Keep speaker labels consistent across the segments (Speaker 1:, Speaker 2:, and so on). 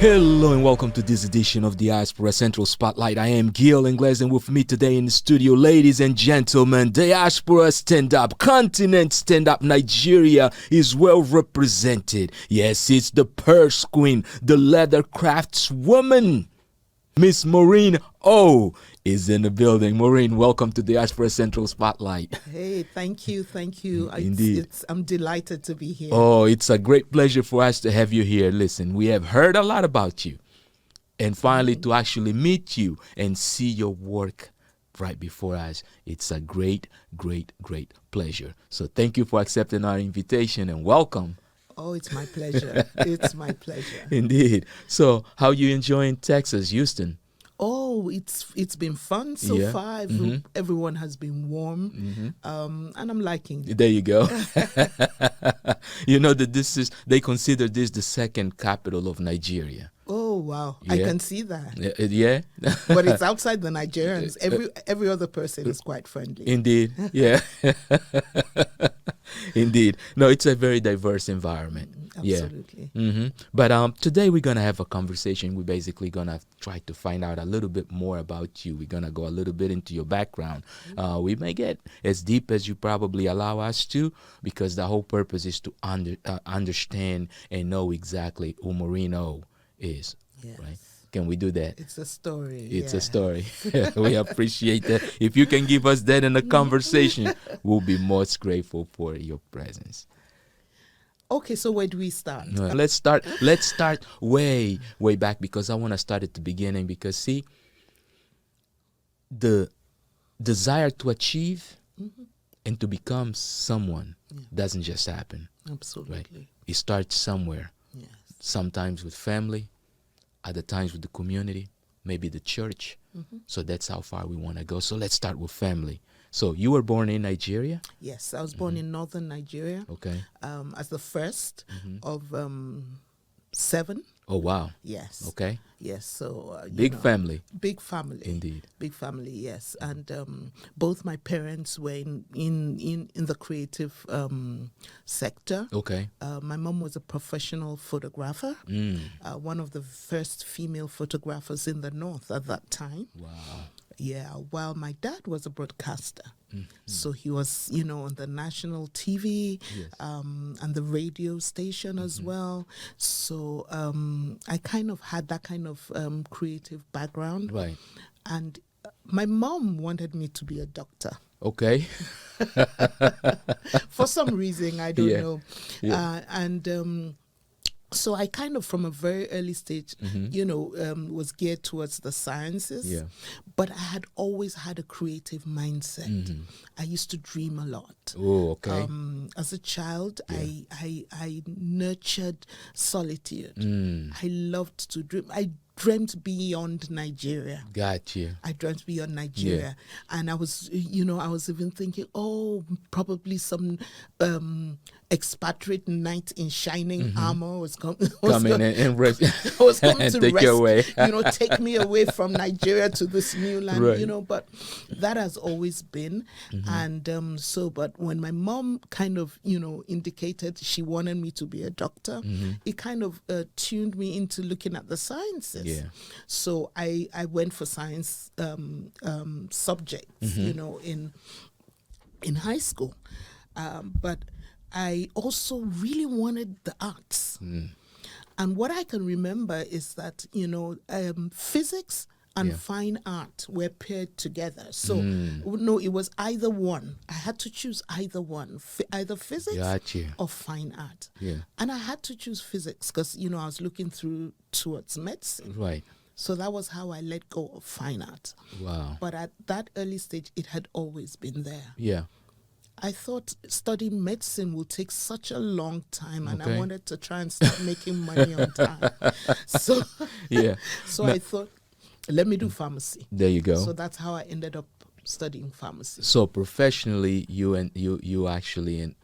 Speaker 1: Hello and welcome to this edition of Diaspora Central Spotlight. I am Gil Ingles, and with me today in the studio, ladies and gentlemen, Diaspora Stand Up, Continent Stand Up, Nigeria is well represented. Yes, it's the purse queen, the leather crafts woman. Miss Morin O is in the building. Morin, welcome to Diaspora Central Spotlight.
Speaker 2: Hey, thank you.
Speaker 1: Indeed.
Speaker 2: I'm delighted to be here.
Speaker 1: Oh, it's a great pleasure for us to have you here. Listen, we have heard a lot about you. And finally, to actually meet you and see your work right before us, it's a great, great, great pleasure. So thank you for accepting our invitation and welcome.
Speaker 2: Oh, it's my pleasure. It's my pleasure.
Speaker 1: Indeed. So how you enjoying Texas, Houston?
Speaker 2: Oh, it's been fun so far. Everyone has been warm, and I'm liking it.
Speaker 1: There you go. You know that they consider this the second capital of Nigeria.
Speaker 2: Oh wow,
Speaker 1: Yeah.
Speaker 2: I can see that.
Speaker 1: Yeah.
Speaker 2: But it's outside the Nigerians. Every other person is quite friendly.
Speaker 1: Indeed. Yeah. Indeed. No, it's a very diverse environment.
Speaker 2: Absolutely.
Speaker 1: Yeah. But today we're going to have a conversation. We're basically going to try to find out a little bit more about you. We're going to go a little bit into your background. We may get as deep as you probably allow us to, because the whole purpose is to understand and know exactly who Morin O is.
Speaker 2: Yes.
Speaker 1: Right? Can we do that?
Speaker 2: It's a story.
Speaker 1: It's a story. We appreciate that. If you can give us that in a conversation, we'll be most grateful for your presence.
Speaker 2: Okay, so where do we start?
Speaker 1: Let's start way back, because I want to start at the beginning, because see, the desire to achieve and to become someone doesn't just happen.
Speaker 2: Absolutely.
Speaker 1: Right? It starts somewhere.
Speaker 2: Yes.
Speaker 1: Sometimes with family, other times with the community, maybe the church. So that's how far we want to go. So let's start with family. So you were born in Nigeria?
Speaker 2: Yes, I was born in northern Nigeria.
Speaker 1: Okay.
Speaker 2: As the first of 7.
Speaker 1: Oh, wow.
Speaker 2: Yes.
Speaker 1: Okay.
Speaker 2: Yes. So
Speaker 1: Big family.
Speaker 2: Big family.
Speaker 1: Indeed.
Speaker 2: Big family. Yes. And both my parents were in the creative sector.
Speaker 1: Okay.
Speaker 2: My mom was a professional photographer. One of the first female photographers in the North at that time.
Speaker 1: Wow.
Speaker 2: Yeah, while my dad was a broadcaster. So he was, on the national TV and the radio station as well. So I kind of had that kind of creative background.
Speaker 1: Right.
Speaker 2: And my mom wanted me to be a doctor.
Speaker 1: Okay.
Speaker 2: For some reason, I don't know.
Speaker 1: Yeah.
Speaker 2: So I kind of, from a very early stage, was geared towards the sciences. Yeah. But I had always had a creative mindset. I used to dream a lot.
Speaker 1: Oh, okay.
Speaker 2: As a child, I nurtured solitude. I loved to dream. I dreamt beyond Nigeria.
Speaker 1: Got you.
Speaker 2: I dreamt beyond Nigeria. And I was, I was even thinking, probably some expatriate knight in shining armor was coming
Speaker 1: and
Speaker 2: was coming to
Speaker 1: take you away.
Speaker 2: Take me away from Nigeria to this new land,
Speaker 1: right.
Speaker 2: But that has always been. And but when my mom kind of, indicated she wanted me to be a doctor, it kind of tuned me into looking at the sciences.
Speaker 1: Yeah.
Speaker 2: So I went for science subjects, in high school. But I also really wanted the arts. And what I can remember is that, physics and fine art were paired together. So, it was either one. I had to choose either one, either physics or fine art.
Speaker 1: Yeah.
Speaker 2: And I had to choose physics because, I was looking towards medicine.
Speaker 1: Right.
Speaker 2: So that was how I let go of fine art.
Speaker 1: Wow.
Speaker 2: But at that early stage, it had always been there.
Speaker 1: Yeah.
Speaker 2: I thought studying medicine will take such a long time, and I wanted to try and start making money on time. So, I thought, let me do pharmacy.
Speaker 1: There you go.
Speaker 2: So that's how I ended up studying pharmacy.
Speaker 1: So professionally, you actually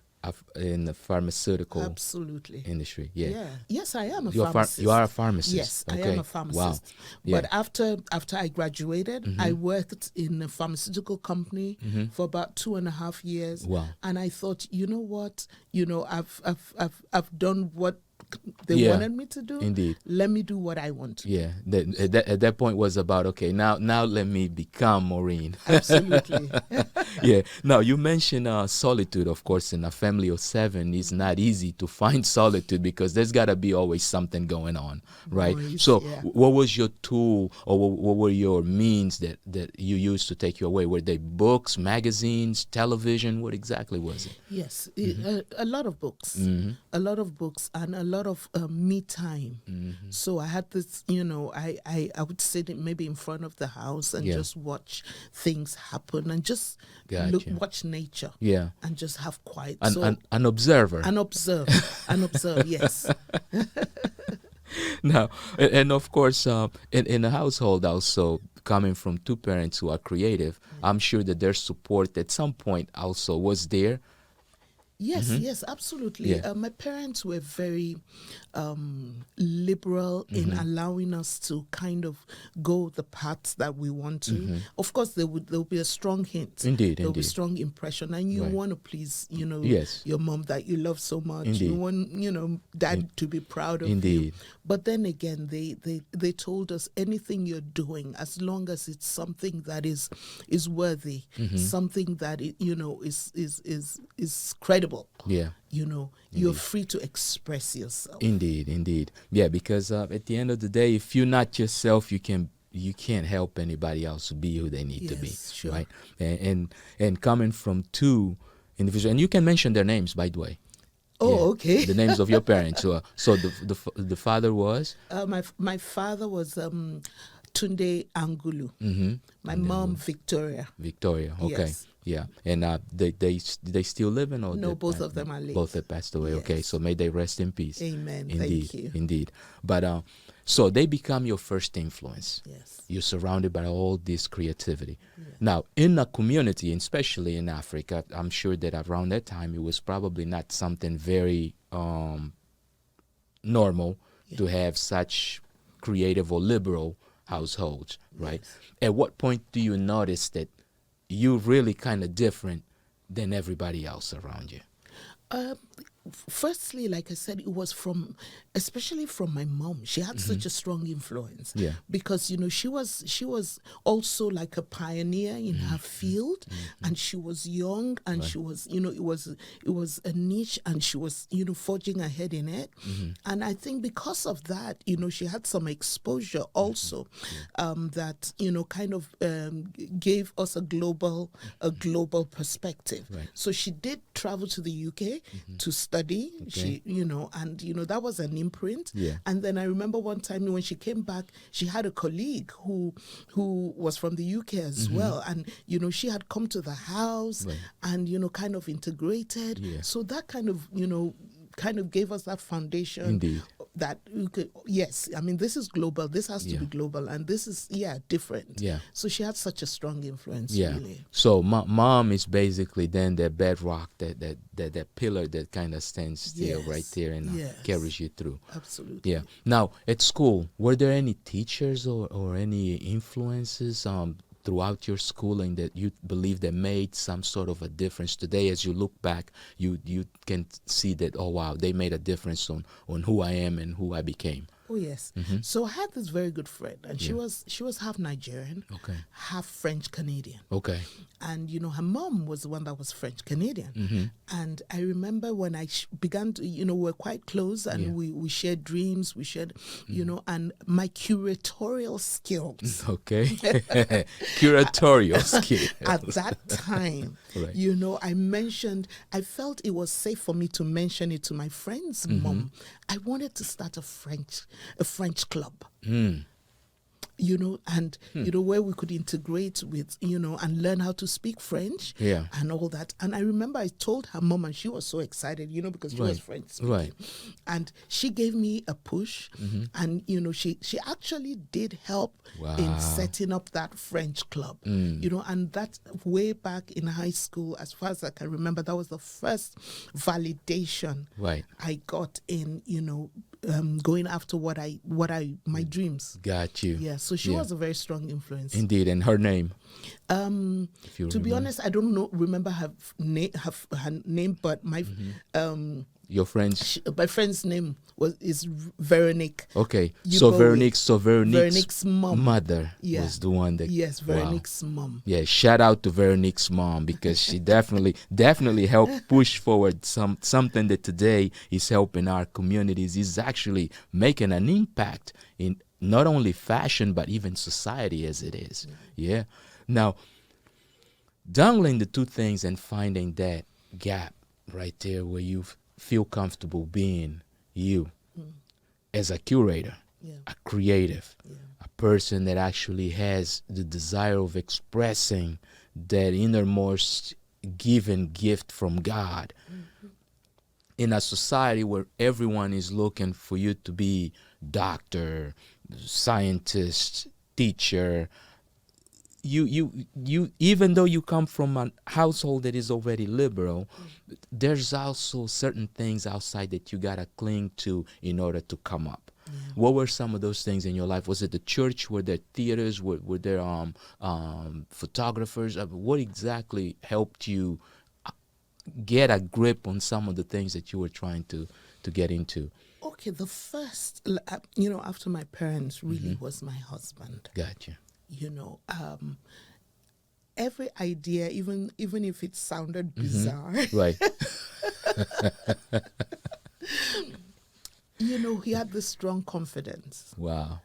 Speaker 1: in the pharmaceutical industry. Yeah.
Speaker 2: Yes, I am a pharmacist.
Speaker 1: You are a pharmacist.
Speaker 2: Yes,
Speaker 1: okay.
Speaker 2: I am a pharmacist.
Speaker 1: Wow. Yeah.
Speaker 2: But after I graduated, I worked in a pharmaceutical company for about 2.5 years.
Speaker 1: Wow.
Speaker 2: And I thought, you know what? I've done what
Speaker 1: Yeah,
Speaker 2: wanted me to do.
Speaker 1: indeed.
Speaker 2: Let me do what I want to.
Speaker 1: Yeah, at that point was about, okay, now let me become Morin.
Speaker 2: Absolutely.
Speaker 1: Yeah. Now, you mentioned solitude. Of course, in a family of 7, it's not easy to find solitude because there's got to be always something going on, right?
Speaker 2: Noise,
Speaker 1: So
Speaker 2: yeah.
Speaker 1: what was your tool, or what were your means that you used to take you away? Were they books, magazines, television? What exactly was it?
Speaker 2: Yes, a lot of books, a lot of books, and a lot of me time. So I had this, I would sit maybe in front of the house and
Speaker 1: Yeah.
Speaker 2: just watch things happen and just
Speaker 1: Gotcha.
Speaker 2: watch nature.
Speaker 1: Yeah.
Speaker 2: And just have quiet.
Speaker 1: An observer.
Speaker 2: And observe, yes.
Speaker 1: Now, and of course, in a household also, coming from 2 parents who are creative, I'm sure that their support at some point also was there.
Speaker 2: Yes, yes, absolutely.
Speaker 1: Yeah.
Speaker 2: My parents were very liberal in allowing us to kind of go the paths that we want to. Of course, there will be a strong hint.
Speaker 1: Indeed,
Speaker 2: There will be
Speaker 1: indeed.
Speaker 2: strong impression, and you
Speaker 1: Right.
Speaker 2: want to please,
Speaker 1: Yes.
Speaker 2: your mom that you love so much.
Speaker 1: Indeed.
Speaker 2: You want, dad to be proud of you.
Speaker 1: Indeed.
Speaker 2: But then again, they told us anything you're doing, as long as it's something that is worthy, something that is credible.
Speaker 1: Yeah.
Speaker 2: You're free to express yourself.
Speaker 1: Indeed, indeed. Yeah, because at the end of the day, if you're not yourself, you can't help anybody else be who they need to be,
Speaker 2: Yes, sure.
Speaker 1: right? And coming from 2 individuals, and you can mention their names, by the way.
Speaker 2: Oh,
Speaker 1: Yeah,
Speaker 2: okay.
Speaker 1: the names of your parents. So the father was.
Speaker 2: My father was Tunde Angulu. My mom Victoria.
Speaker 1: Victoria. Okay.
Speaker 2: Yes.
Speaker 1: Yeah. And they still living, or
Speaker 2: No, both of them are late.
Speaker 1: both have passed away. Okay.
Speaker 2: Yes.
Speaker 1: So may they rest in peace.
Speaker 2: Amen.
Speaker 1: Indeed.
Speaker 2: Thank you.
Speaker 1: Indeed. But so they become your first influence.
Speaker 2: Yes.
Speaker 1: You're surrounded by all this creativity. Now, in a community, especially in Africa, I'm sure that around that time it was probably not something very normal to have such creative or liberal households, right? At what point do you notice that you're really kind of different than everybody else around you?
Speaker 2: Firstly, like I said, it was especially from my mom. She had such a strong influence.
Speaker 1: Yeah.
Speaker 2: Because she was also like a pioneer in her field, and she was young, and she was it was a niche, and she was forging ahead in it. And I think because of that, she had some exposure also, that kind of gave us a global perspective.
Speaker 1: Right.
Speaker 2: So she did travel to the UK to study. She and that was an imprint.
Speaker 1: Yeah.
Speaker 2: And then I remember one time when she came back, she had a colleague who was from the UK as well, and she had come to the house, and kind of integrated.
Speaker 1: Yeah.
Speaker 2: So that kind of gave us that foundation.
Speaker 1: Indeed.
Speaker 2: That we could, yes, I mean, this is global, this has to be global, and this is different.
Speaker 1: Yeah.
Speaker 2: So she had such a strong influence.
Speaker 1: Yeah.
Speaker 2: Really.
Speaker 1: So mom is basically then that bedrock, that pillar that kind of stands still right there and carries you through.
Speaker 2: Absolutely.
Speaker 1: Yeah. Now, at school, were there any teachers or any influences throughout your schooling that you believe that made some sort of a difference? Today, as you look back, you can see that, oh wow, they made a difference on who I am and who I became.
Speaker 2: Oh yes. So I had this very good friend, and she was half Nigerian, half French Canadian.
Speaker 1: Okay.
Speaker 2: And her mom was the one that was French Canadian. And I remember when I began to, we were quite close, and we shared dreams, we shared, and my curatorial skills.
Speaker 1: Okay. Curatorial skill.
Speaker 2: At that time,
Speaker 1: Right.
Speaker 2: I felt it was safe for me to mention it to my friend's mom. I wanted to start a French club. Where we could integrate with, and learn how to speak French and all that. And I remember I told her mom, and she was so excited, because she was French speaking.
Speaker 1: Right.
Speaker 2: And she gave me a push, and, she actually did help in setting up that French club, and that way back in high school, as far as I can remember, that was the first validation I got in, going after my dreams.
Speaker 1: Got you.
Speaker 2: Yeah, so she was a very strong influence.
Speaker 1: Indeed, and her name.
Speaker 2: To be honest, I don't remember her name, but my
Speaker 1: Your friends?
Speaker 2: My friend's name is Veronique.
Speaker 1: Okay.
Speaker 2: Ubowe.
Speaker 1: So Veronique's
Speaker 2: mom.
Speaker 1: mother
Speaker 2: Yeah.
Speaker 1: was the one that...
Speaker 2: Yes,
Speaker 1: Wow.
Speaker 2: Veronique's mom.
Speaker 1: Yeah, shout out to Veronique's mom, because she definitely helped push forward something that today is helping our communities, is actually making an impact in not only fashion but even society as it is. Yeah. Now, dangling the two things and finding that gap right there where you feel comfortable being you as a curator, a creative, a person that actually has the desire of expressing that innermost given gift from God. In a society where everyone is looking for you to be doctor, scientist, teacher, you even though you come from a household that is already liberal, there's also certain things outside that you gotta cling to in order to come up. What were some of those things in your life? Was it the church? Were there theaters? Were there photographers? What exactly helped you get a grip on some of the things that you were trying to get into?
Speaker 2: Okay, the first, after my parents really was my husband.
Speaker 1: Gotcha.
Speaker 2: Every idea, even if it sounded bizarre,
Speaker 1: Right.
Speaker 2: he had this strong confidence.
Speaker 1: Wow.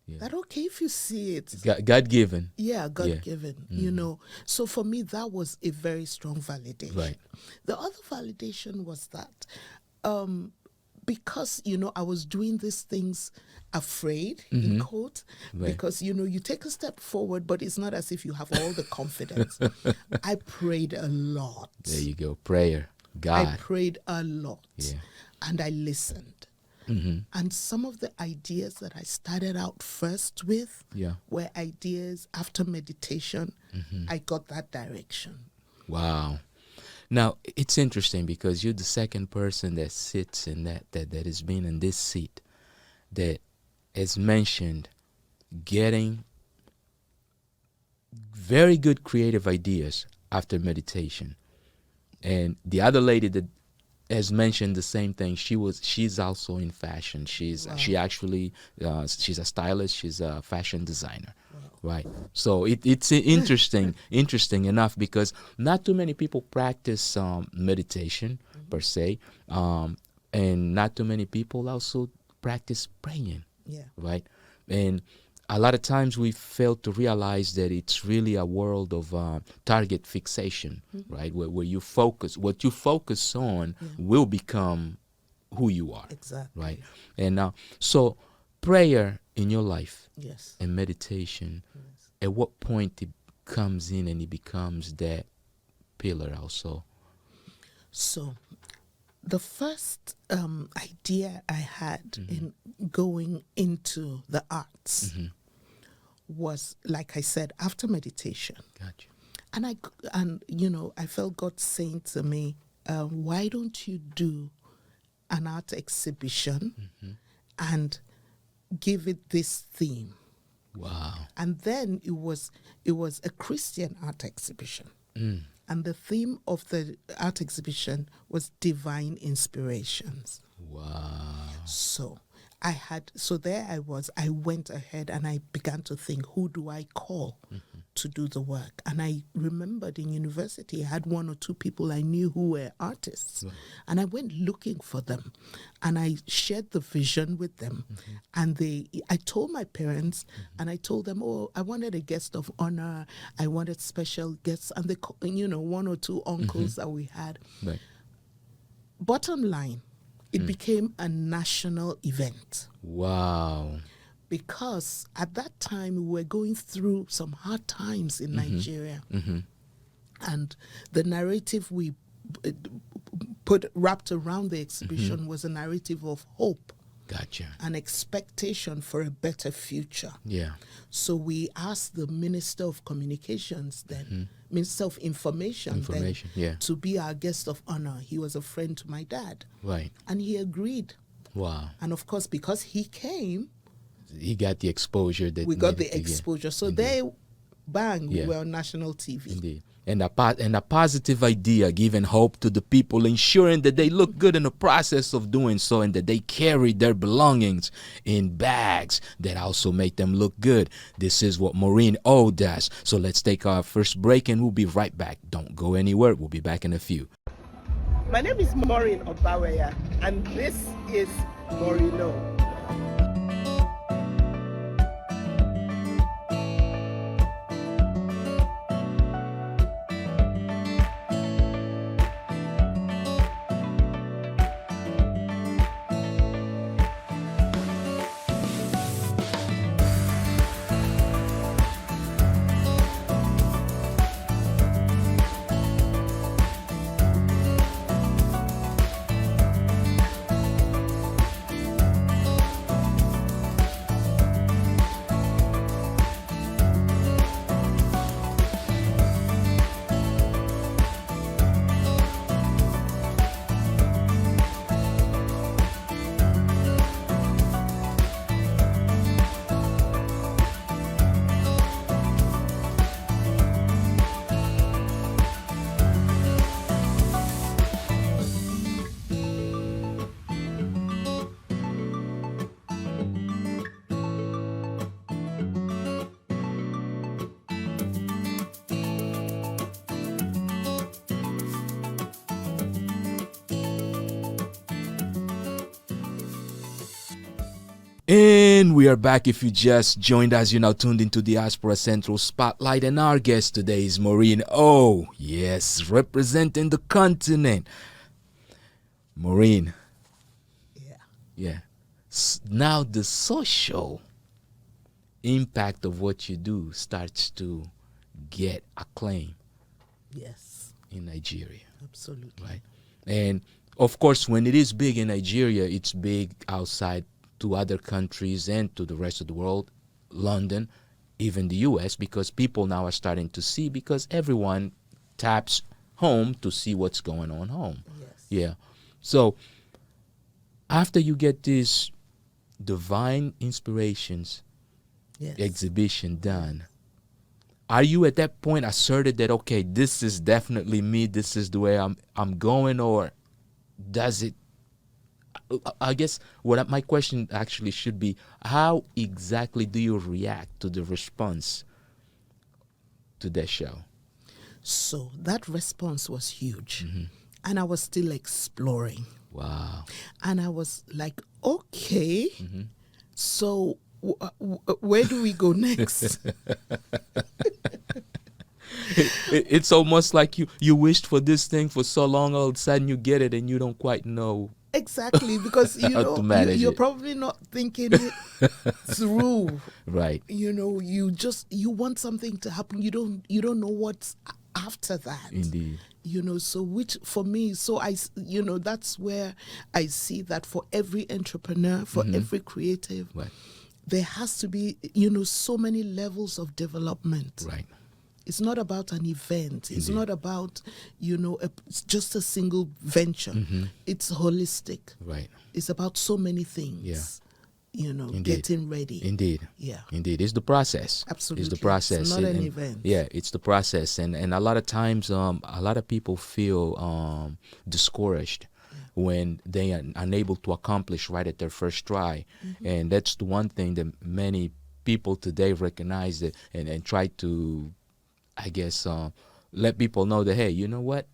Speaker 1: Yeah.
Speaker 2: That okay if you see it.
Speaker 1: God-given.
Speaker 2: Yeah, God-given, So for me, that was a very strong validation.
Speaker 1: Right.
Speaker 2: The other validation was that because, I was doing these things afraid, in quote, because, you take a step forward, but it's not as if you have all the confidence. I prayed a lot.
Speaker 1: There you go. Prayer. God.
Speaker 2: I prayed a lot.
Speaker 1: Yeah.
Speaker 2: And I listened. And some of the ideas that I started out first with were ideas after meditation. I got that direction.
Speaker 1: Wow. Now, it's interesting because you're the second person that sits in that has been in this seat that has mentioned getting very good creative ideas after meditation. And the other lady that has mentioned the same thing, she's also in fashion. She's a stylist, she's a fashion designer. Right. So it's interesting enough because not too many people practice meditation per se, and not too many people also practice praying.
Speaker 2: Yeah.
Speaker 1: Right. And a lot of times we fail to realize that it's really a world of target fixation, right? Where what you focus on will become who you are.
Speaker 2: Exactly.
Speaker 1: Right. And now, so prayer in your life,
Speaker 2: yes,
Speaker 1: and meditation, at what point it comes in and it becomes that pillar also?
Speaker 2: So the first idea I had in going into the arts was, like I said, after meditation.
Speaker 1: Gotcha.
Speaker 2: And I felt God saying to me, why don't you do an art exhibition and give it this theme?
Speaker 1: Wow.
Speaker 2: And then it was a Christian art exhibition. And the theme of the art exhibition was divine inspirations.
Speaker 1: Wow.
Speaker 2: So there I was. I went ahead and I began to think, who do I call to do the work? And I remembered in university, I had one or two people I knew who were artists. Right. And I went looking for them. And I shared the vision with them. And I told my parents, and I told them, I wanted a guest of honor. I wanted special guests. And one or two uncles that we had.
Speaker 1: Right.
Speaker 2: Bottom line, it became a national event.
Speaker 1: Wow.
Speaker 2: Because at that time, we were going through some hard times in Nigeria. And the narrative we wrapped around the exhibition was a narrative of hope.
Speaker 1: Gotcha.
Speaker 2: An expectation for a better future.
Speaker 1: Yeah.
Speaker 2: So we asked the Minister of Communications then, Minister of Information then, to be our guest of honor. He was a friend to my dad. Right. And he agreed.
Speaker 1: Wow.
Speaker 2: And of course, because he came,
Speaker 1: he got the exposure that
Speaker 2: we got the exposure. So
Speaker 1: Indeed.
Speaker 2: we were on national TV.
Speaker 1: Indeed. and a positive idea, giving hope to the people, ensuring that they look good in the process of doing so, and that they carry their belongings in bags that also make them look good. This is what Morin O does. So let's take our first break, and we'll be right back. Don't go anywhere. We'll be back in a few.
Speaker 2: My name is Morin Obaweya, and this is Morin O.
Speaker 1: And we are back. If you just joined us, you're now tuned into the Diaspora Central Spotlight, and our guest today is Morin O. Yes, representing the continent. Morin. Yeah. Now the social impact of what you do starts to get acclaim.
Speaker 2: Yes.
Speaker 1: In Nigeria.
Speaker 2: Absolutely.
Speaker 1: Right. And of course, when it is big in Nigeria, it's big outside to other countries and to the rest of the world, London, even the US, because people now are starting to see, because everyone taps home to see what's going on home.
Speaker 2: Yes.
Speaker 1: Yeah. So after you get this divine inspirations exhibition done, are you at that point asserted that, okay, this is definitely me, this is the way I'm going, or does it, I guess my question actually should be, how exactly do you react to the response to that show?
Speaker 2: So that response was huge. And I was still exploring.
Speaker 1: Wow.
Speaker 2: And I was like, okay, so where do we go next?
Speaker 1: It's almost like you wished for this thing for so long, all of a sudden you get it and you don't quite know.
Speaker 2: Exactly, because you're probably not thinking it through.
Speaker 1: Right.
Speaker 2: You want something to happen. You don't know what's after that.
Speaker 1: Indeed.
Speaker 2: So which for me, so that's where I see that for every entrepreneur, for every creative,
Speaker 1: right,
Speaker 2: there has to be, so many levels of development.
Speaker 1: Right.
Speaker 2: It's not about an event. It's not about, just a single venture. It's holistic.
Speaker 1: Right.
Speaker 2: It's about so many things. Yeah.
Speaker 1: Indeed.
Speaker 2: Getting ready.
Speaker 1: Indeed.
Speaker 2: Yeah.
Speaker 1: Indeed. It's the process.
Speaker 2: Absolutely.
Speaker 1: It's the process.
Speaker 2: It's not an event.
Speaker 1: Yeah, it's the process. And a lot of times, a lot of people feel discouraged when they are unable to accomplish right at their first try. And that's the one thing that many people today recognize that and try to, I guess, let people know that, hey, you know what?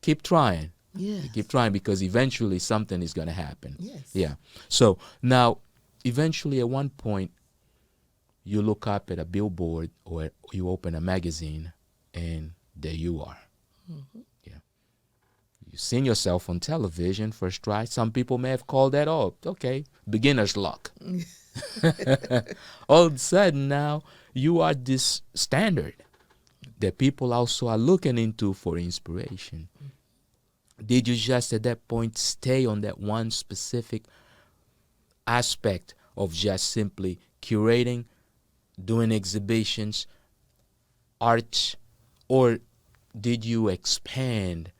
Speaker 1: Keep trying.
Speaker 2: Yeah.
Speaker 1: Keep trying, because eventually something is going to happen.
Speaker 2: Yes.
Speaker 1: Yeah. So now, eventually at one point, you look up at a billboard or you open a magazine and there you are. Yeah. You've seen yourself on television, first try. Some people may have called that, okay, beginner's luck. All of a sudden now, you are this standard that people also are looking into for inspiration. Did you just at that point stay on that one specific aspect of just simply curating, doing exhibitions, arts, or did you expand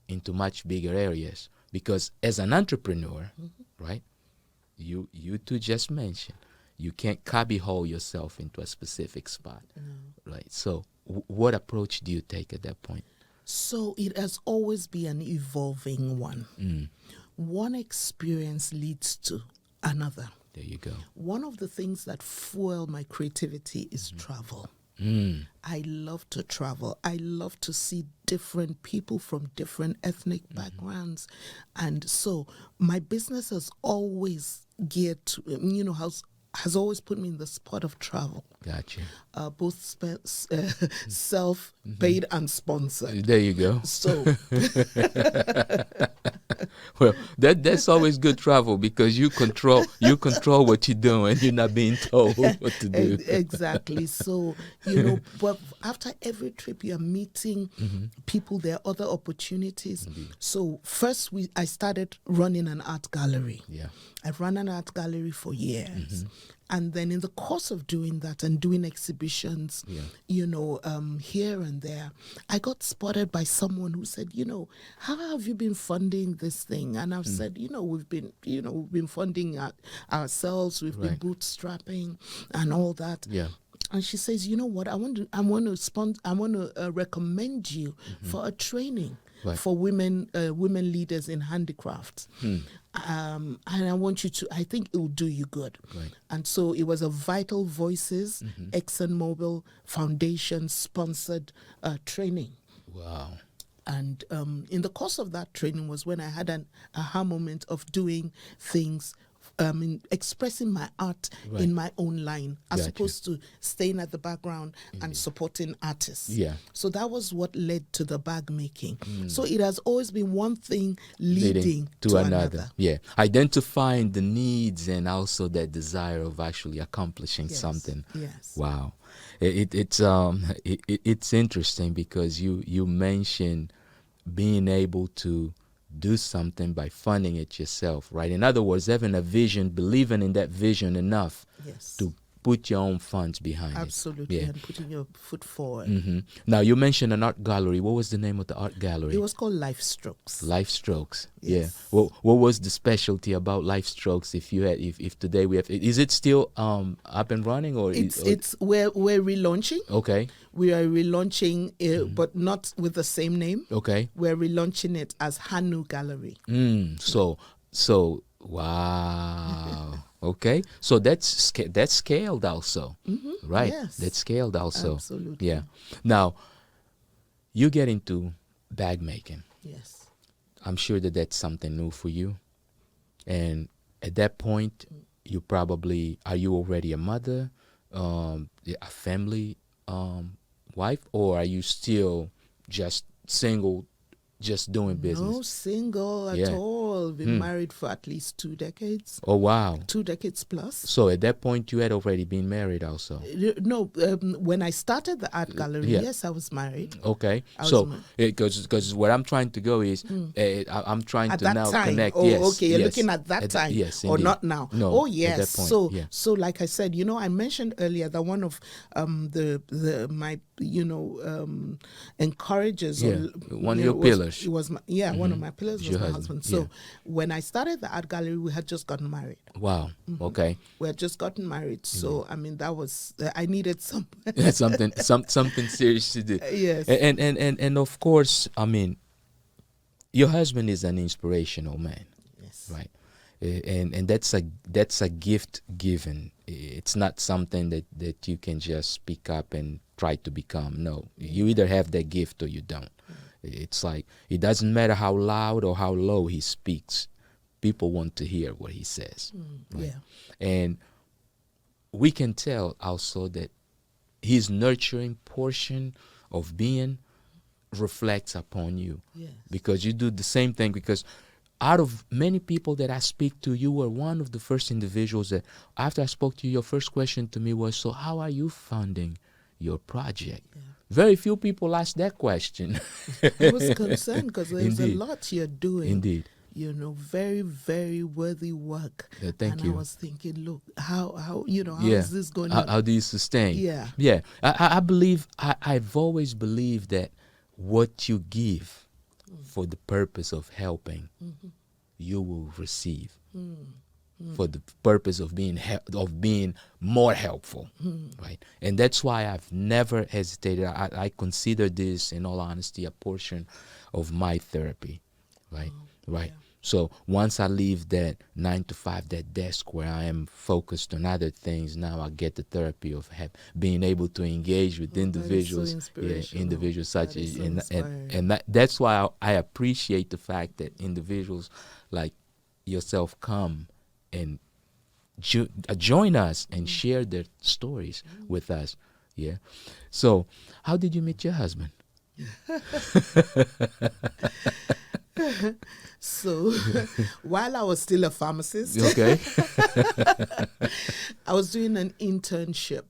Speaker 1: into much bigger areas? Because as an entrepreneur, right, you two just mentioned, you can't cubbyhole yourself into a specific spot, right? So what approach do you take at that point?
Speaker 2: So it has always been an evolving one. One experience leads to another.
Speaker 1: There you go.
Speaker 2: One of the things that fuel my creativity is travel. I love to travel. I love to see different people from different ethnic backgrounds. And so my business has always geared to, has always put me in the spot of travel.
Speaker 1: Gotcha.
Speaker 2: Both self-paid and sponsored.
Speaker 1: There you go.
Speaker 2: So,
Speaker 1: well, that's always good travel because you control what you're doing. You're not being told what to do.
Speaker 2: Exactly. So, but after every trip, you're meeting people. There are other opportunities.
Speaker 1: Indeed.
Speaker 2: So first, I started running an art gallery.
Speaker 1: Yeah.
Speaker 2: I ran an art gallery for years. And then in the course of doing that and doing exhibitions, here and there, I got spotted by someone who said, how have you been funding this thing? And I've said, we've been funding ourselves, we've been bootstrapping and all that.
Speaker 1: Yeah.
Speaker 2: And she says, you know what, I want to recommend you for a training for women leaders in handicrafts. And I want you to, I think it will do you good.
Speaker 1: Right.
Speaker 2: And so it was a Vital Voices, ExxonMobil Foundation sponsored training.
Speaker 1: Wow.
Speaker 2: And in the course of that training was when I had an aha moment of doing things, expressing my art in my own line, as opposed to staying at the background and supporting artists.
Speaker 1: Yeah.
Speaker 2: So that was what led to the bag making. So it has always been one thing leading to another.
Speaker 1: Yeah. Identifying the needs and also that desire of actually accomplishing something.
Speaker 2: Yes.
Speaker 1: Wow. It's interesting because you mentioned being able to do something by funding it yourself, right? In other words, having a vision, believing in that vision enough to put your own funds behind
Speaker 2: Absolutely,
Speaker 1: it. Yeah.
Speaker 2: and putting your foot forward.
Speaker 1: Now, you mentioned an art gallery. What was the name of the art gallery?
Speaker 2: It was called Life Strokes.
Speaker 1: Life Strokes.
Speaker 2: Yes.
Speaker 1: Yeah. What was the specialty about Life Strokes? If today we have, is it still up and running or
Speaker 2: we're relaunching.
Speaker 1: Okay.
Speaker 2: We are relaunching it, but not with the same name.
Speaker 1: Okay.
Speaker 2: We're relaunching it as Hanu Gallery.
Speaker 1: So wow. Okay, so that's scaled also, right?
Speaker 2: Yes.
Speaker 1: That's scaled also.
Speaker 2: Absolutely.
Speaker 1: Yeah. Now, you get into bag making.
Speaker 2: Yes.
Speaker 1: I'm sure that's something new for you. And at that point, are you already a mother, a family wife, or are you still just single, just doing business?
Speaker 2: No, single at all. Been married for at least 2 decades.
Speaker 1: Oh, wow.
Speaker 2: 2 decades plus.
Speaker 1: So at that point, you had already been married also?
Speaker 2: No, when I started the art gallery, yes, I was married.
Speaker 1: Okay. So, because where I'm trying to go is, I'm trying
Speaker 2: at
Speaker 1: to
Speaker 2: that
Speaker 1: now
Speaker 2: time.
Speaker 1: connect.
Speaker 2: Oh,
Speaker 1: yes,
Speaker 2: okay, you're looking at that time.
Speaker 1: Yes,
Speaker 2: or
Speaker 1: indeed.
Speaker 2: not now.
Speaker 1: No,
Speaker 2: oh, yes.
Speaker 1: At that point,
Speaker 2: So like I said, I mentioned earlier that one of my encouragers,
Speaker 1: one of your pillars.
Speaker 2: It was one of my pillars was my husband. So when I started the art gallery, we had just gotten married.
Speaker 1: Wow. Okay.
Speaker 2: We had just gotten married. So I mean, that was I needed some
Speaker 1: something serious to do.
Speaker 2: Yes.
Speaker 1: And of course, I mean, your husband is an inspirational man.
Speaker 2: Yes.
Speaker 1: Right. And that's a gift given. It's not something that you can just pick up and try to become. No, you either have that gift or you don't. It's like, it doesn't matter how loud or how low he speaks. People want to hear what he says. Right?
Speaker 2: Yeah.
Speaker 1: And we can tell also that his nurturing portion of being reflects upon you.
Speaker 2: Yes.
Speaker 1: Because you do the same thing. Because out of many people that I speak to, you were one of the first individuals that, after I spoke to you, your first question to me was, so how are you funding your project? Yeah. Very few people ask that question.
Speaker 2: I was concerned because there's a lot you're doing.
Speaker 1: Indeed.
Speaker 2: Very, very worthy work.
Speaker 1: Thank you.
Speaker 2: I was thinking, look, how is this going to...
Speaker 1: How do you sustain?
Speaker 2: Yeah.
Speaker 1: Yeah. I believe, I've always believed that what you give for the purpose of helping, you will receive. for the purpose of being more helpful, right? And that's why I've never hesitated. I consider this, in all honesty, a portion of my therapy, right? Right.
Speaker 2: Yeah.
Speaker 1: So once I leave that 9 to 5, that desk where I am focused on other things, now I get the therapy of being able to engage with individuals, individuals such as, that's why I appreciate the fact that individuals like yourself come and join us and share their stories with us. Yeah. So how did you meet your husband?
Speaker 2: So while I was still a pharmacist,
Speaker 1: okay,
Speaker 2: I was doing an internship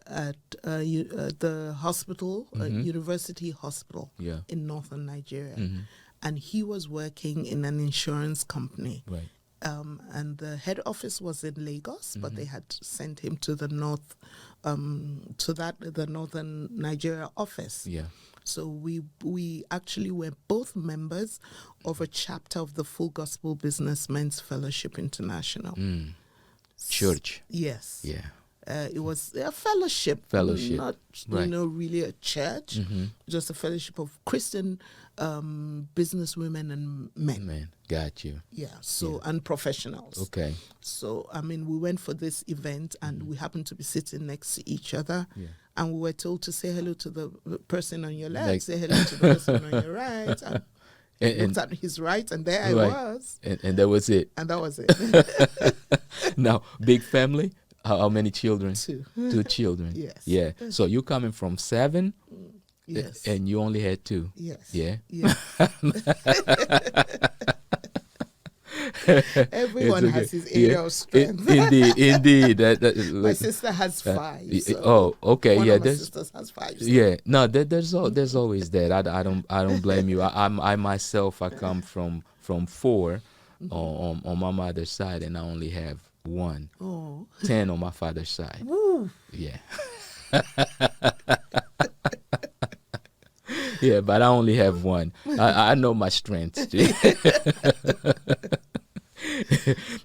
Speaker 2: at the hospital, university hospital in northern Nigeria. And he was working in an insurance company.
Speaker 1: Right.
Speaker 2: And the head office was in Lagos, but they had sent him to the north, the northern Nigeria office.
Speaker 1: Yeah.
Speaker 2: So we actually were both members of a chapter of the Full Gospel Businessmen's Fellowship International.
Speaker 1: Church.
Speaker 2: Yes.
Speaker 1: Yeah.
Speaker 2: It was a fellowship, not really a church, just a fellowship of Christian businesswomen and men.
Speaker 1: Got you.
Speaker 2: Yeah. So and professionals.
Speaker 1: Okay.
Speaker 2: So we went for this event, and we happened to be sitting next to each other, and we were told to say hello to the person on your left, say hello to the person on your right. And looked at his right, and there I was.
Speaker 1: And that was it.
Speaker 2: And that was it.
Speaker 1: Now, big family. How many children?
Speaker 2: 2.
Speaker 1: 2 children.
Speaker 2: Yes.
Speaker 1: Yeah. So you coming from 7?
Speaker 2: Yes.
Speaker 1: And you only had 2.
Speaker 2: Yes.
Speaker 1: Yeah.
Speaker 2: Yeah. Everyone has his area of strength.
Speaker 1: Indeed.
Speaker 2: My sister has 5.
Speaker 1: So okay.
Speaker 2: One
Speaker 1: Yeah.
Speaker 2: of my sisters has 5. So.
Speaker 1: Yeah. No. There's always that. I don't blame you. I myself, I come from 4 on my mother's side, and I only have 1. 10 on my father's side.
Speaker 2: Woo.
Speaker 1: Yeah. Yeah, but I only have 1. I know my strengths.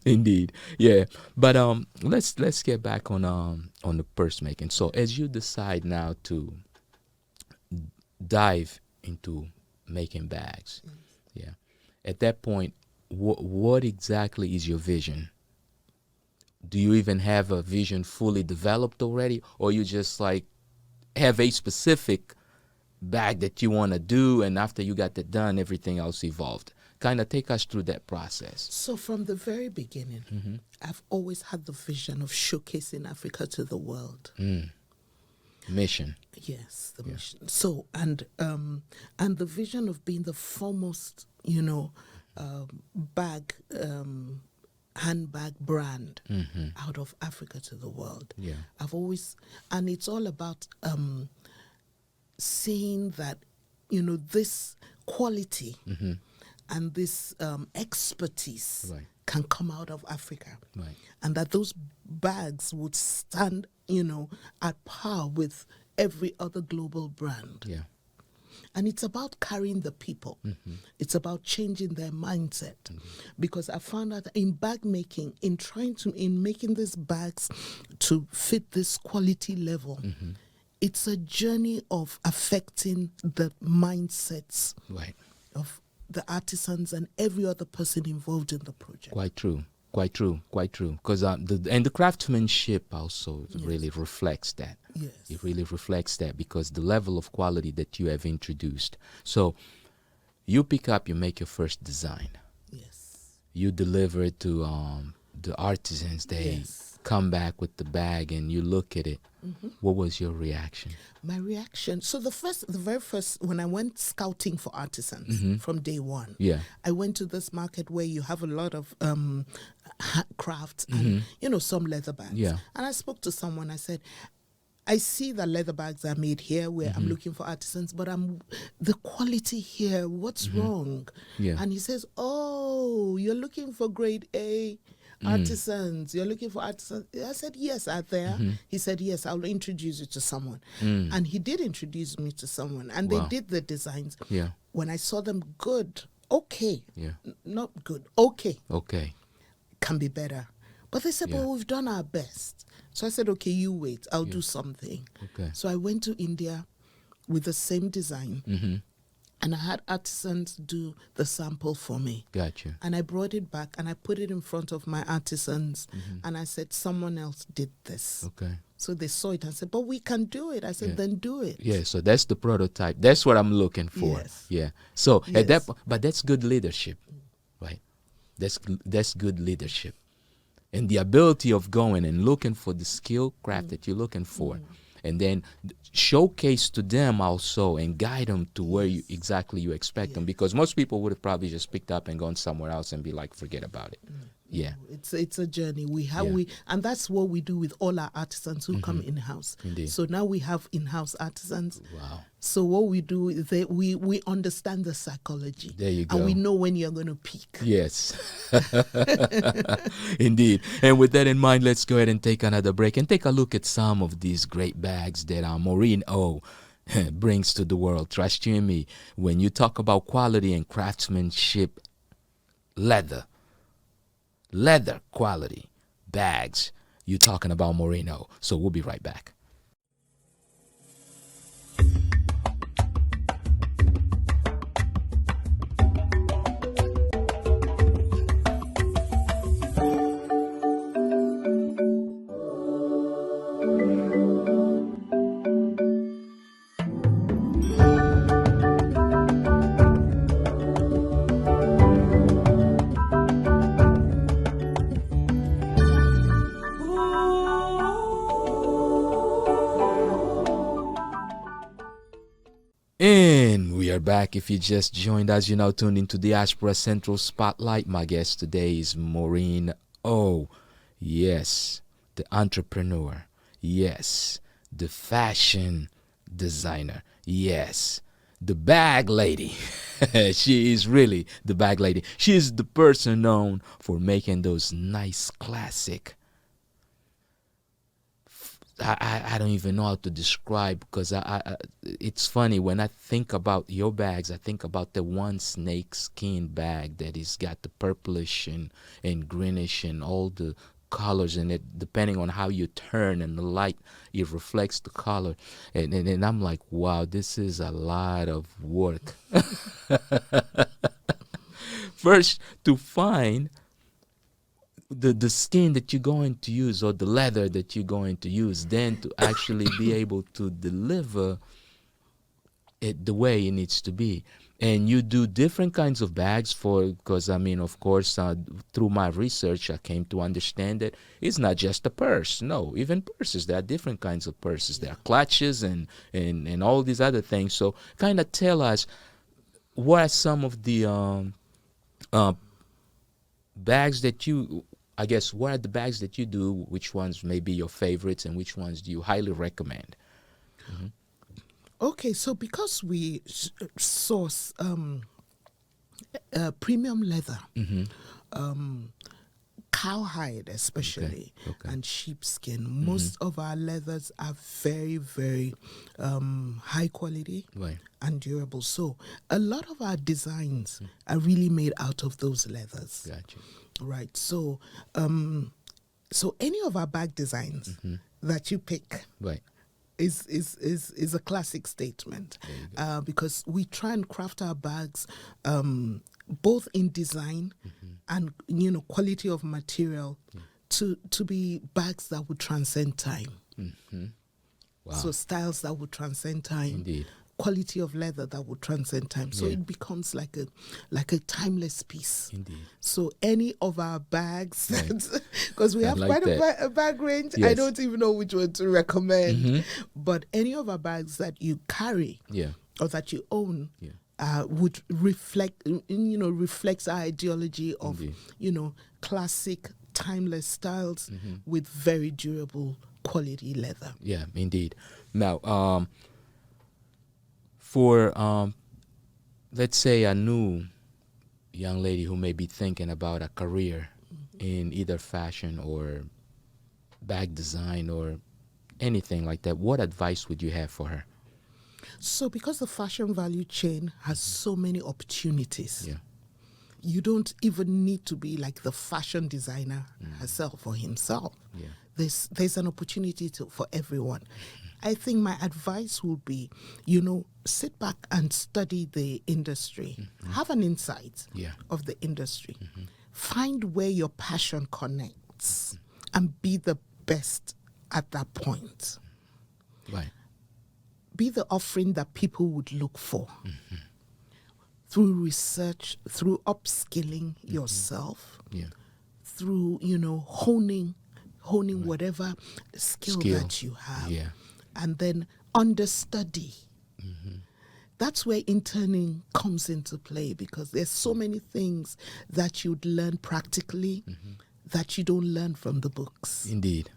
Speaker 1: Indeed. Yeah. But let's get back on the purse making. So as you decide now to dive into making bags, at that point, what exactly is your vision? Do you even have a vision fully developed already, or you just like have a specific bag that you want to do, and after you got that done, everything else evolved? Kind of take us through that process.
Speaker 2: So from the very beginning, I've always had the vision of showcasing Africa to the world.
Speaker 1: Mission.
Speaker 2: Yes, the mission. So and the vision of being the foremost, handbag brand out of Africa to the world.
Speaker 1: Yeah.
Speaker 2: I've always, and it's all about seeing that, this quality and this expertise can come out of Africa.
Speaker 1: Right.
Speaker 2: And that those bags would stand, at par with every other global brand.
Speaker 1: Yeah.
Speaker 2: And it's about carrying the people. It's about changing their mindset. Because I found out in bag making, in making these bags to fit this quality level, it's a journey of affecting the mindsets of the artisans and every other person involved in the project.
Speaker 1: Quite true. Because the craftsmanship also really reflects that.
Speaker 2: Yes.
Speaker 1: It really reflects that, because the level of quality that you have introduced. So you pick up, you make your first design.
Speaker 2: Yes.
Speaker 1: You deliver it to the artisans. They come back with the bag, and you look at it. What was your reaction?
Speaker 2: My reaction, so the very first, when I went scouting for artisans from day one, I went to this market where you have a lot of crafts and, some leather bags.
Speaker 1: Yeah.
Speaker 2: And I spoke to someone, I said, I see that leather bags are made here where I'm looking for artisans, but the quality here, what's wrong?
Speaker 1: Yeah.
Speaker 2: And he says, oh, you're looking for grade A artisans. You're looking for artisans. I said, yes, out there. He said, yes, I'll introduce you to someone. And he did introduce me to someone, and they did the designs.
Speaker 1: Yeah.
Speaker 2: When I saw them, good, okay.
Speaker 1: Yeah.
Speaker 2: Not good, okay.
Speaker 1: Okay.
Speaker 2: can be better. But they said,
Speaker 1: Yeah.
Speaker 2: well, we've done our best. So I said, okay, you wait. I'll do something.
Speaker 1: Okay.
Speaker 2: So I went to India with the same design.
Speaker 1: Mm-hmm.
Speaker 2: And I had artisans do the sample for me.
Speaker 1: Gotcha.
Speaker 2: And I brought it back and I put it in front of my artisans.
Speaker 1: Mm-hmm.
Speaker 2: And I said, someone else did this.
Speaker 1: Okay.
Speaker 2: So they saw it and said, but we can do it. I said, then do it.
Speaker 1: Yeah, so that's the prototype. That's what I'm looking for.
Speaker 2: Yes.
Speaker 1: Yeah. So at that
Speaker 2: Yes.
Speaker 1: but that's good leadership, right? That's good leadership. And the ability of going and looking for the skill craft that you're looking for. And then showcase to them also and guide them to where you exactly you expect them, because most people would have probably just picked up and gone somewhere else and be like, forget about it. Yeah.
Speaker 2: It's a journey.
Speaker 1: Yeah.
Speaker 2: And that's what we do with all our artisans who come in-house.
Speaker 1: Indeed.
Speaker 2: So now we have in-house artisans.
Speaker 1: Wow.
Speaker 2: So what we do is that we understand the psychology.
Speaker 1: There you go.
Speaker 2: And we know when you're going to peak.
Speaker 1: Yes. Indeed. And with that in mind, let's go ahead and take another break and take a look at some of these great bags that Morin O brings to the world. Trust you and me, when you talk about quality and craftsmanship, leather quality bags, you're talking about Morin O. So we'll be right back. And we are back. If you just joined us, you're now tuned into Diaspora Central Spotlight. My guest today is Morin O. Yes, the entrepreneur. Yes, the fashion designer. Yes, the bag lady. She is really the bag lady. She is the person known for making those nice classic, I don't even know how to describe, because it's funny when I think about your bags. I think about the one snake skin bag that is got the purplish and greenish and all the colors in it, depending on how you turn and the light, it reflects the color, and I'm like, wow, this is a lot of work. First, to find the skin that you're going to use or the leather that you're going to use, then to actually be able to deliver it the way it needs to be. And you do different kinds of bags because I mean, of course, through my research, I came to understand that it's not just a purse. No, even purses, there are different kinds of purses. There are clutches and all these other things. So kind of tell us, what are some of the bags that you, I guess, what are the bags that you do? Which ones may be your favorites and which ones do you highly recommend? Mm-hmm.
Speaker 2: Okay, so because we source premium leather, cowhide especially, and sheepskin, most of our leathers are very, very high quality and durable. So a lot of our designs are really made out of those leathers.
Speaker 1: Gotcha.
Speaker 2: Right. So so any of our bag designs that you pick is a classic statement, because we try and craft our bags both in design and quality of material to be bags that would transcend time. Wow. So styles that would transcend time.
Speaker 1: Indeed.
Speaker 2: Quality of leather that would transcend time. So it becomes like a timeless piece.
Speaker 1: Indeed.
Speaker 2: So any of our bags, because we have
Speaker 1: like
Speaker 2: quite a bag range, I don't even know which one to recommend. But any of our bags that you carry or that you own would reflects our ideology of, classic, timeless styles with very durable quality leather.
Speaker 1: Yeah, indeed. Now, for let's say a new young lady who may be thinking about a career in either fashion or bag design or anything like that, what advice would you have for her?
Speaker 2: So because the fashion value chain has so many opportunities, You don't even need to be like the fashion designer herself or himself.
Speaker 1: Yeah.
Speaker 2: There's an opportunity for everyone. I think my advice would be, sit back and study the industry. Have an insight of the industry. Find where your passion connects and be the best at that point.
Speaker 1: Right.
Speaker 2: Be the offering that people would look for. Through research, through upskilling yourself, through, honing whatever skill that you have.
Speaker 1: Yeah.
Speaker 2: And then understudy. That's where interning comes into play, because there's so many things that you'd learn practically that you don't learn from the books.
Speaker 1: Indeed.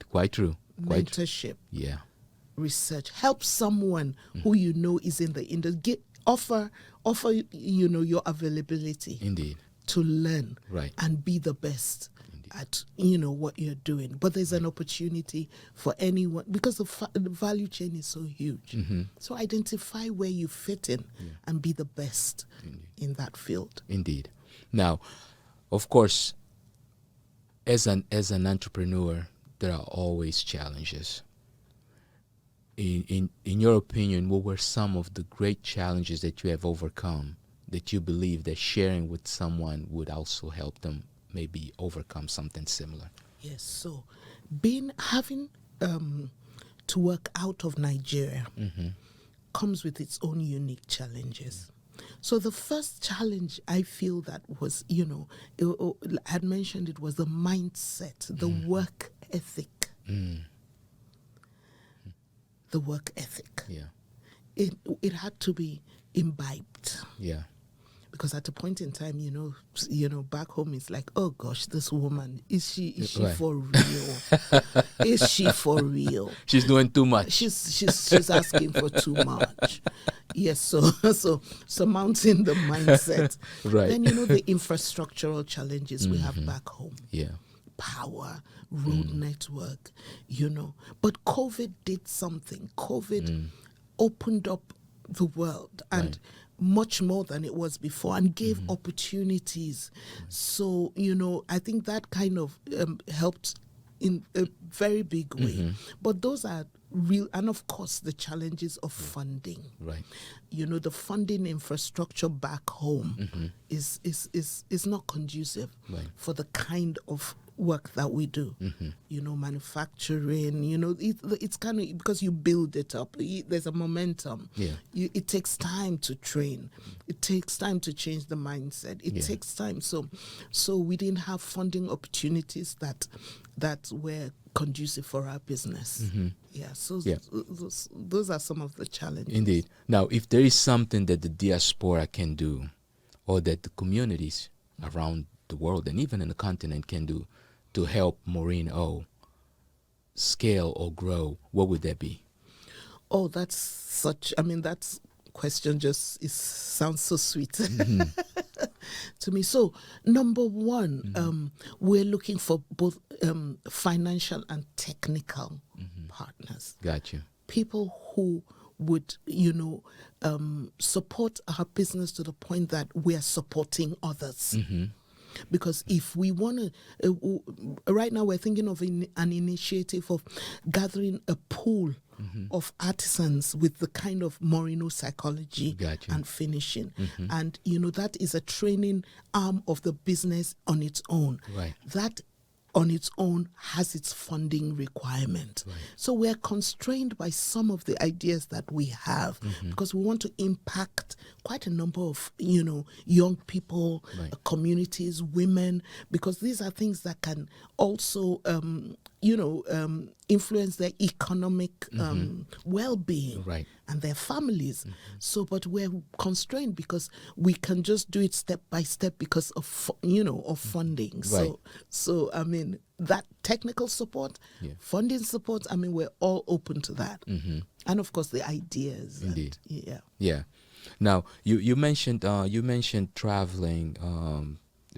Speaker 1: Quite true.
Speaker 2: Mentorship.
Speaker 1: Yeah.
Speaker 2: Research. Help someone who you know is in the industry. Offer your availability.
Speaker 1: Indeed.
Speaker 2: To learn.
Speaker 1: Right.
Speaker 2: And be the best at what you're doing. But there's an opportunity for anyone, because the value chain is so huge. So identify where you fit in and be the best in that field.
Speaker 1: Indeed. Now, of course, as an entrepreneur, there are always challenges. In your opinion, what were some of the great challenges that you have overcome that you believe that sharing with someone would also help them maybe overcome something similar?
Speaker 2: Yes, so having to work out of Nigeria comes with its own unique challenges. So the first challenge I feel that was, I had mentioned, it was the mindset, the work ethic. The work ethic.
Speaker 1: Yeah.
Speaker 2: It had to be imbibed.
Speaker 1: Yeah.
Speaker 2: Because at a point in time, back home, it's like, oh gosh, this woman, is she for real? Is she for real?
Speaker 1: She's doing too much.
Speaker 2: She's asking for too much. Yes, so surmounting the mindset.
Speaker 1: Right.
Speaker 2: Then the infrastructural challenges we have back home.
Speaker 1: Yeah.
Speaker 2: Power, road network, But COVID did something. COVID opened up the world and much more than it was before, and gave opportunities. So, I think that kind of helped in a very big way. But those are real, and of course the challenges of funding.
Speaker 1: Right.
Speaker 2: The funding infrastructure back home is not conducive for the kind of work that we do. Manufacturing, it's kind of, because you build it up, there's a momentum.
Speaker 1: Yeah.
Speaker 2: It takes time to train. It takes time to change the mindset. It takes time. So we didn't have funding opportunities that were conducive for our business. Those are some of the challenges.
Speaker 1: Indeed. Now, if there is something that the diaspora can do, or that the communities around the world and even in the continent can do to help Morin O scale or grow, what would that be?
Speaker 2: Oh, that question just sounds so sweet to me. So, number one, we're looking for both financial and technical partners.
Speaker 1: Got you.
Speaker 2: People who would, support our business to the point that we are supporting others. Because if we want to, right now we're thinking of an initiative of gathering a pool of artisans with the kind of Morin O psychology and finishing. And, that is a training arm of the business on its own.
Speaker 1: Right.
Speaker 2: That on its own has its funding requirement. Right. So we're constrained by some of the ideas that we have because we want to impact quite a number of, young people, communities, women, because these are things that can also, influence their economic well-being and their families. So, but we're constrained because we can just do it step by step because of, funding.
Speaker 1: Right.
Speaker 2: So I mean, that technical support, funding support, I mean, we're all open to that. And of course, the ideas.
Speaker 1: Indeed.
Speaker 2: And,
Speaker 1: yeah. Now, you mentioned traveling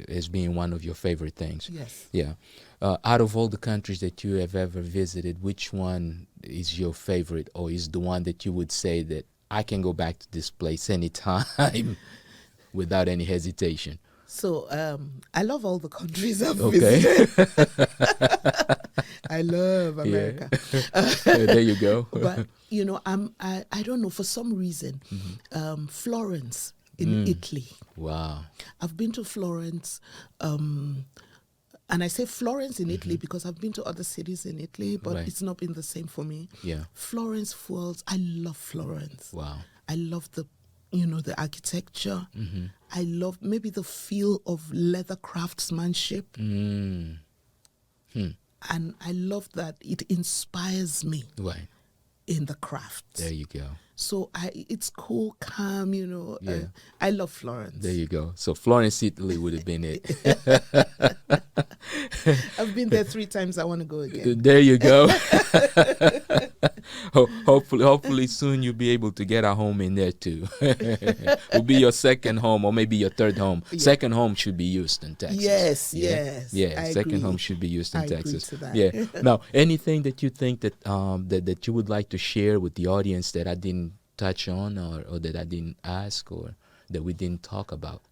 Speaker 1: as being one of your favorite things.
Speaker 2: Yes.
Speaker 1: Yeah. Out of all the countries that you have ever visited, which one is your favorite, or is the one that you would say that I can go back to this place anytime without any hesitation?
Speaker 2: So I love all the countries I've
Speaker 1: Okay.
Speaker 2: visited. I love America.
Speaker 1: There you go.
Speaker 2: But you know, I don't know, for some reason, Florence in Italy.
Speaker 1: Wow.
Speaker 2: I've been to Florence, and I say Florence in Italy because I've been to other cities in Italy, but
Speaker 1: Right.
Speaker 2: it's not been the same for me.
Speaker 1: Yeah.
Speaker 2: Florence Falls, I love Florence.
Speaker 1: Wow.
Speaker 2: I love the architecture. I love maybe the feel of leather craftsmanship.
Speaker 1: Mm.
Speaker 2: And I love that it inspires me
Speaker 1: Right.
Speaker 2: in the craft.
Speaker 1: There you go.
Speaker 2: So it's cool, calm, you know.
Speaker 1: Yeah.
Speaker 2: I love Florence.
Speaker 1: There you go. So Florence, Italy would have been it.
Speaker 2: I've been there 3 times. I want to go again.
Speaker 1: There you go. Hopefully soon you'll be able to get a home in there too. Will be your second home or maybe your third home.
Speaker 2: Yeah.
Speaker 1: Second home should be Houston, Texas.
Speaker 2: Yes,
Speaker 1: Yeah?
Speaker 2: yes.
Speaker 1: Yeah,
Speaker 2: I
Speaker 1: second
Speaker 2: agree.
Speaker 1: home should be Houston,
Speaker 2: I agree
Speaker 1: Texas.
Speaker 2: to that.
Speaker 1: Yeah. Now, anything that you think that that you would like to share with the audience that I didn't touch on or that I didn't ask or that we didn't talk about?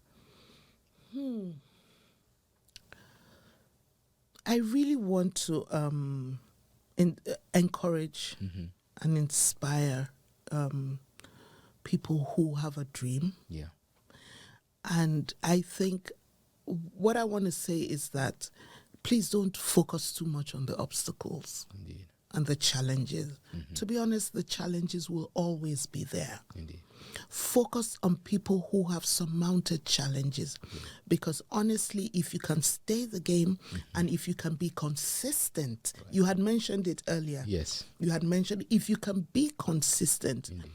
Speaker 2: I really want to encourage and inspire people who have a dream.
Speaker 1: Yeah.
Speaker 2: And I think what I want to say is that please don't focus too much on the obstacles
Speaker 1: Indeed.
Speaker 2: and the challenges. To be honest, the challenges will always be there.
Speaker 1: Indeed.
Speaker 2: Focus on people who have surmounted challenges, because honestly, if you can stay the game and if you can be consistent, you had mentioned it earlier.
Speaker 1: Yes.
Speaker 2: You had mentioned if you can be consistent,
Speaker 1: Indeed.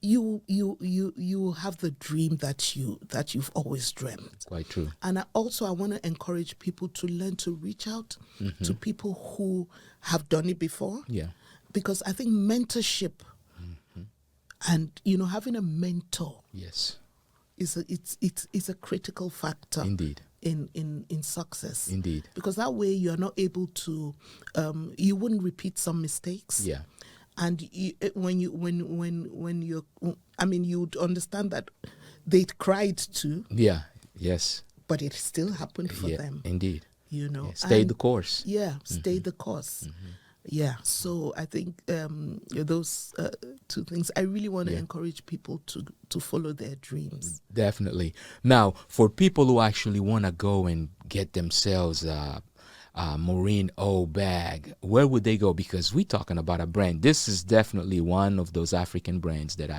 Speaker 2: you have the dream that you've always dreamt.
Speaker 1: Quite true.
Speaker 2: And I want to encourage people to learn to reach out to people who have done it before.
Speaker 1: Yeah.
Speaker 2: Because I think mentorship and having a mentor
Speaker 1: Yes.
Speaker 2: is a critical factor.
Speaker 1: Indeed.
Speaker 2: In success.
Speaker 1: Indeed.
Speaker 2: Because that way you are not able to you wouldn't repeat some mistakes.
Speaker 1: Yeah.
Speaker 2: And when you're, I mean, you'd understand that they cried too,
Speaker 1: Yeah. Yes.
Speaker 2: but it still happened for
Speaker 1: Yeah.
Speaker 2: them.
Speaker 1: Indeed.
Speaker 2: You know,
Speaker 1: Yeah. Stay
Speaker 2: And-
Speaker 1: the course.
Speaker 2: Yeah, stay the course. Yeah, so I think those 2 things. I really want to encourage people to follow their dreams.
Speaker 1: Definitely. Now, for people who actually want to go and get themselves a Morin O bag, where would they go? Because we're talking about a brand. This is definitely one of those African brands that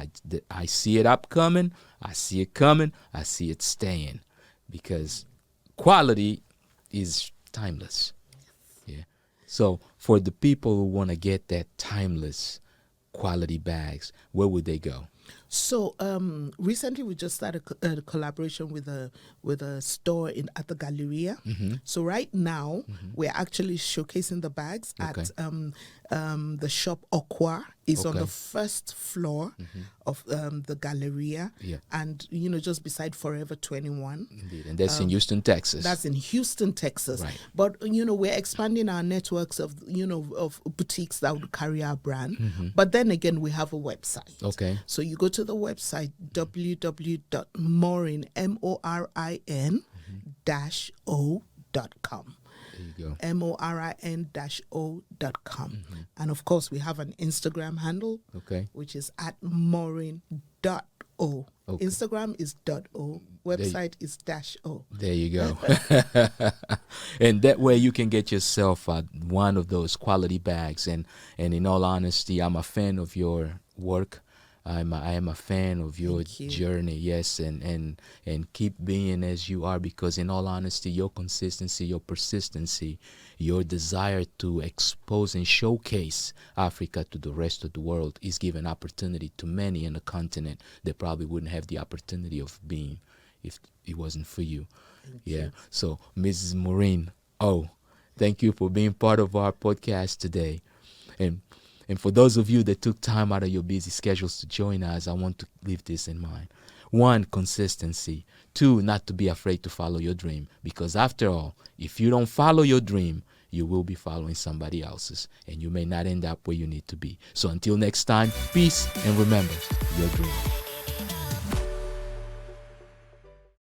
Speaker 1: I see it upcoming, I see it coming, I see it staying, because quality is timeless. Yeah. So for the people who want to get that timeless quality bags, where would they go?
Speaker 2: So recently we just started a collaboration with a store at the Galleria. So right now we're actually showcasing the bags at the shop Okwa is on the first floor of the Galleria, and just beside Forever 21.
Speaker 1: Indeed, and that's in Houston, Texas.
Speaker 2: That's in Houston, Texas.
Speaker 1: Right.
Speaker 2: But we're expanding our networks of boutiques that would carry our brand. But then again, we have a website.
Speaker 1: Okay.
Speaker 2: So you go to the website www.morin -o.com.
Speaker 1: There you go.
Speaker 2: morin-o.com. And of course, we have an Instagram handle,
Speaker 1: Okay.
Speaker 2: which is @morin.o.
Speaker 1: Okay.
Speaker 2: Instagram is .o. Website is -o.
Speaker 1: There you go. And that way you can get yourself one of those quality bags. And in all honesty, I'm a fan of your work. I am a fan of your
Speaker 2: Thank you.
Speaker 1: journey, yes, and keep being as you are, because in all honesty, your consistency, your persistency, your desire to expose and showcase Africa to the rest of the world is giving opportunity to many in the continent that probably wouldn't have the opportunity of being if it wasn't for you.
Speaker 2: Thank
Speaker 1: Yeah.
Speaker 2: you.
Speaker 1: So, Mrs. Morin O, thank you for being part of our podcast today. And for those of you that took time out of your busy schedules to join us, I want to leave this in mind. 1, consistency. 2, not to be afraid to follow your dream. Because after all, if you don't follow your dream, you will be following somebody else's. And you may not end up where you need to be. So until next time, peace, and remember your dream.